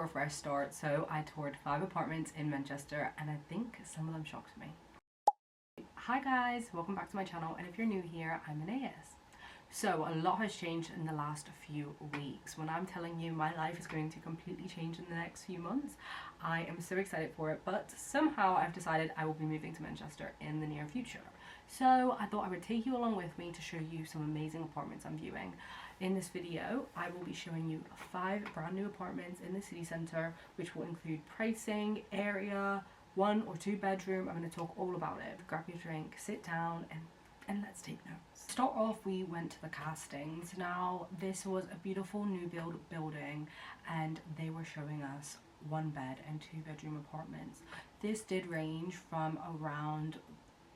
for a fresh start, so I toured 5 apartments in Manchester and I think some of them shocked me. Hi guys, welcome back to my channel, and if you're new here, I'm Anais. So a lot has changed in the last few weeks. When I'm telling you my life is going to completely change in the next few months, I am so excited for it, but somehow I've decided I will be moving to Manchester in the near future. So I thought I would take you along with me to show you some amazing apartments I'm viewing. In this video, I will be showing you 5 brand new apartments in the city centre, which will include pricing, area, 1 or 2 bedroom. I'm going to talk all about it. Grab your drink, sit down, and let's take notes. To start off, we went to the castings. Now, this was a beautiful new build building, and they were showing us 1 bed and 2 bedroom apartments. This did range from around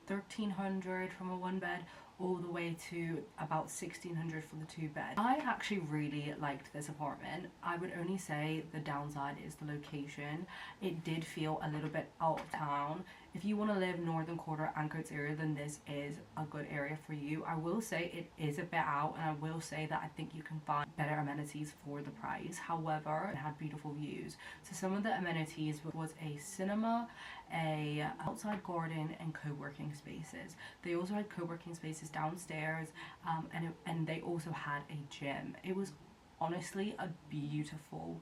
1,300 from a 1 bed all the way to about 1,600 for the 2 bed. I actually really liked this apartment. I would only say the downside is the location. It did feel a little bit out of town. If you want to live Northern Quarter Ancoats area, then this is a good area for you. I will say it is a bit out, and I will say that I think you can find better amenities for the price. However, it had beautiful views. So some of the amenities was a cinema, a outside garden, and co-working spaces. They also had co-working spaces downstairs, and they also had a gym. It was honestly a beautiful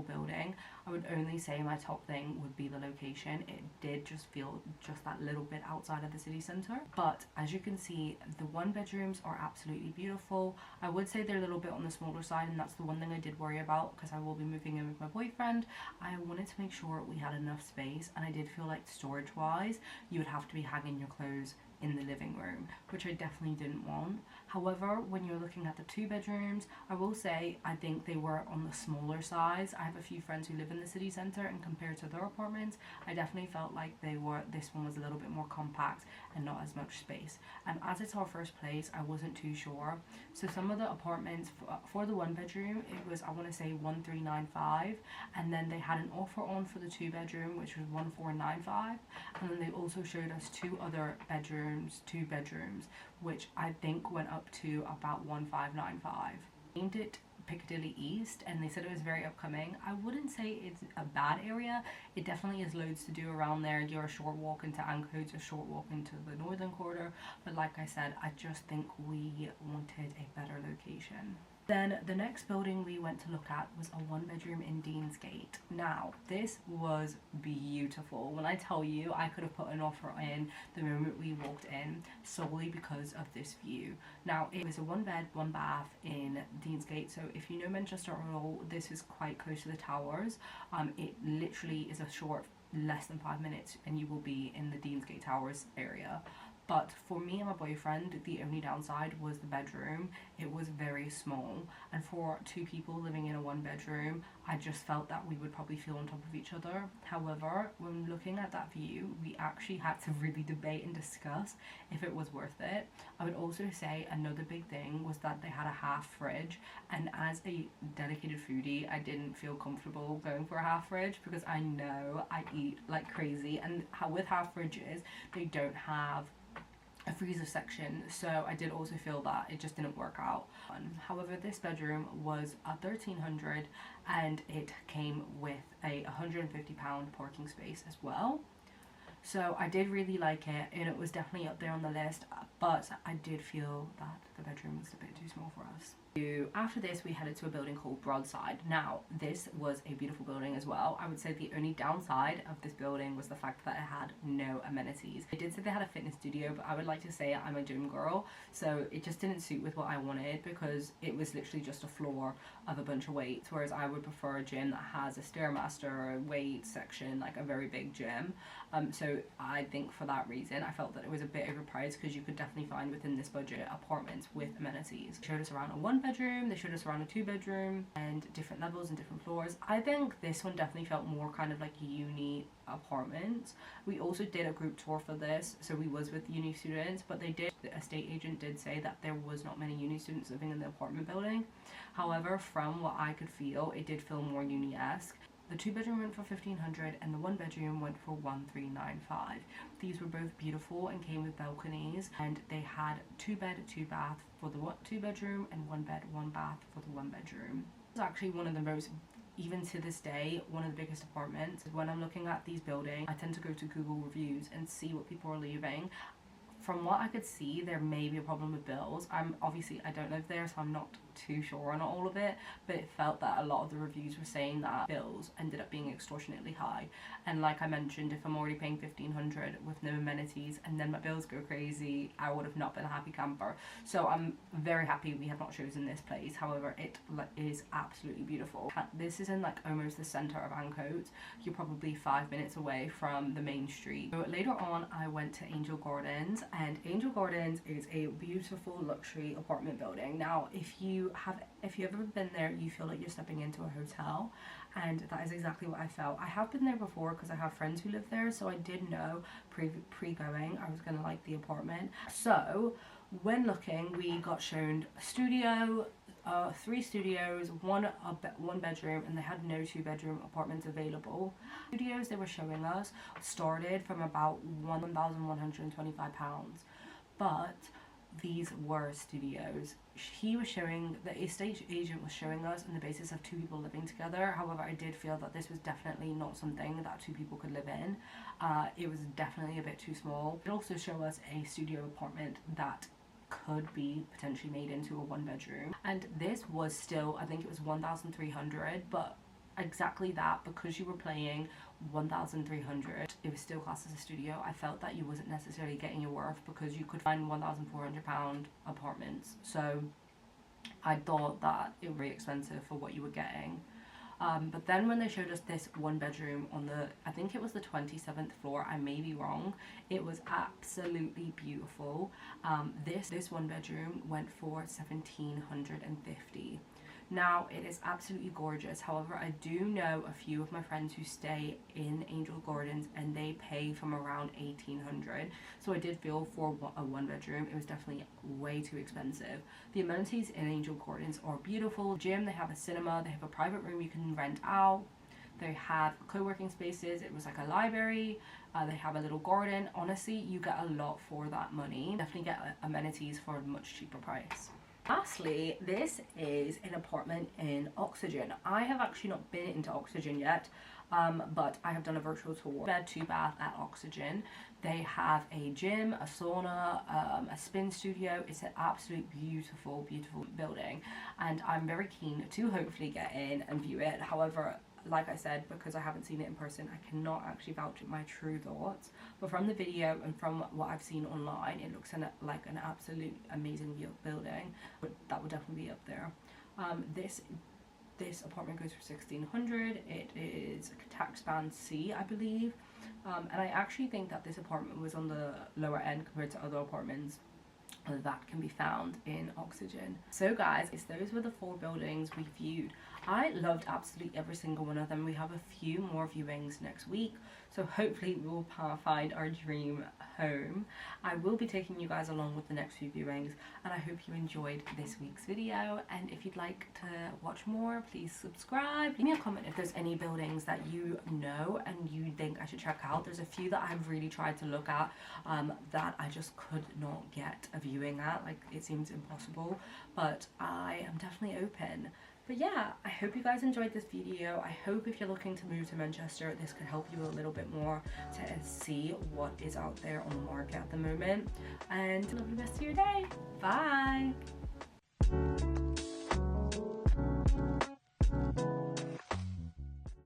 building. I would only say my top thing would be the location. It did just feel just that little bit outside of the city centre, but as you can see, the 1 bedrooms are absolutely beautiful. I would say they're a little bit on the smaller side, and that's the one thing I did worry about because I will be moving in with my boyfriend. I wanted to make sure we had enough space, and I did feel like storage wise you would have to be hanging your clothes in the living room, which I definitely didn't want. However, when you're looking at the 2 bedrooms, I will say I think they were on the smaller size. I have a few friends who live in the city centre, and compared to their apartments, I definitely felt like this one was a little bit more compact and not as much space. And as it's our first place, I wasn't too sure. So some of the apartments for the 1 bedroom, it was, I want to say, 1,395, and then they had an offer on for the 2 bedroom, which was 1,495, and then they also showed us 2 other bedrooms, 2 bedrooms, which I think went up to about 1,595. Named it Piccadilly East, and they said it was very upcoming. I wouldn't say it's a bad area. It definitely is loads to do around there. You're a short walk into Ancoats, a short walk into the Northern Quarter, but like I said, I just think we wanted a better location. Then the next building we went to look at was a 1 bedroom in Deansgate. Now, this was beautiful. When I tell you, I could have put an offer in the moment we walked in solely because of this view. Now, it was a 1 bed, 1 bath in Deansgate. So if you know Manchester at all, this is quite close to the towers. It literally is a short, less than 5 minutes, and you will be in the Deansgate Towers area. But for me and my boyfriend, the only downside was the bedroom. It was very small, and for 2 people living in a 1 bedroom, I just felt that we would probably feel on top of each other. However, when looking at that view, we actually had to really debate and discuss if it was worth it. I would also say another big thing was that they had a half fridge, and as a dedicated foodie, I didn't feel comfortable going for a half fridge because I know I eat like crazy, and with half fridges, they don't have a freezer section, so I did also feel that it just didn't work out. However, this bedroom was a 1,300, and it came with a £150 parking space as well. So I did really like it, and it was definitely up there on the list, but I did feel that the bedroom was a bit too small for us. After this, we headed to a building called Broadside. Now, this was a beautiful building as well. I would say the only downside of this building was the fact that it had no amenities. They did say they had a fitness studio, but I would like to say I'm a gym girl, so it just didn't suit with what I wanted because it was literally just a floor of a bunch of weights, whereas I would prefer a gym that has a Stairmaster, a weight section, like a very big gym. So I think for that reason, I felt that it was a bit overpriced because you could definitely find within this budget apartments with amenities. They showed us around a 1 bedroom, they showed us around a 2 bedroom, and different levels and different floors. I think this one definitely felt more kind of like uni apartments. We also did a group tour for this, so we was with uni students, but the estate agent did say that there was not many uni students living in the apartment building. However, from what I could feel, it did feel more uni-esque. The 2 bedroom went for 1,500 and the 1 bedroom went for 1,395. These were both beautiful and came with balconies, and they had 2 bed, 2 bath for the 2 bedroom and 1 bed, 1 bath for the 1 bedroom. This was actually one of the most even to this day, one of the biggest apartments. When I'm looking at these buildings, I tend to go to Google reviews and see what people are leaving. From what I could see, there may be a problem with bills. I don't live there, so I'm not too sure on all of it, but it felt that a lot of the reviews were saying that bills ended up being extortionately high. And like I mentioned, if I'm already paying $1,500 with no amenities and then my bills go crazy, I would have not been a happy camper. So I'm very happy we have not chosen this place. However, it is absolutely beautiful. This is in like almost the center of Ancoats. You're probably 5 minutes away from the main street. So later on, I went to Angel Gardens, and Angel Gardens is a beautiful luxury apartment building. Now, if you've ever been there, you feel like you're stepping into a hotel, and that is exactly what I felt. I have been there before because I have friends who live there, so I did know pre-going I was gonna like the apartment. So when looking, we got shown a studio, 3 studios, one bedroom, and they had no 2-bedroom apartments available. Studios they were showing us started from about £1,125, but these were studios. The estate agent was showing us on the basis of 2 people living together. However, I did feel that this was definitely not something that 2 people could live in. It was definitely a bit too small. It also showed us a studio apartment that could be potentially made into a 1-bedroom, and this was still, I think it was 1,300, but exactly that, because you were paying 1,300, it was still classed as a studio. I felt that you wasn't necessarily getting your worth because you could find £1,400 apartments, so I thought that it was really expensive for what you were getting. But then when they showed us this 1-bedroom on I think it was the 27th floor, I may be wrong, it was absolutely beautiful. This 1-bedroom went for $1,750. Now, it is absolutely gorgeous. However, I do know a few of my friends who stay in Angel Gardens and they pay from around $1,800. So I did feel for a 1-bedroom, it was definitely way too expensive. The amenities in Angel Gardens are beautiful. Gym, they have a cinema, they have a private room you can rent out. They have co-working spaces. It was like a library. They have a little garden. Honestly, you get a lot for that money. Definitely get amenities for a much cheaper price. Lastly, this is an apartment in Oxygen. I have actually not been into Oxygen yet, but I have done a virtual tour. Bed, 2-bath at Oxygen. They have a gym, a sauna, a spin studio. It's an absolute beautiful, beautiful building, and I'm very keen to hopefully get in and view it. However, like I said, because I haven't seen it in person, I cannot actually vouch my true thoughts. But from the video and from what I've seen online, it looks like an absolute amazing building. But that would definitely be up there. This apartment goes for $1,600. It is tax band C, I believe. And I actually think that this apartment was on the lower end compared to other apartments that can be found in Oxygen. So guys, those were the 4 buildings we viewed. I loved absolutely every single one of them. We have a few more viewings next week, so hopefully we will find our dream home. I will be taking you guys along with the next few viewings, and I hope you enjoyed this week's video. And if you'd like to watch more, please subscribe. Leave me a comment if there's any buildings that you know and you think I should check out. There's a few that I've really tried to look at that I just could not get a viewing at. Like, it seems impossible, but I am definitely open. But yeah, I hope you guys enjoyed this video. I hope if you're looking to move to Manchester, this could help you a little bit more to see what is out there on the market at the moment. And have a lovely rest of your day. Bye!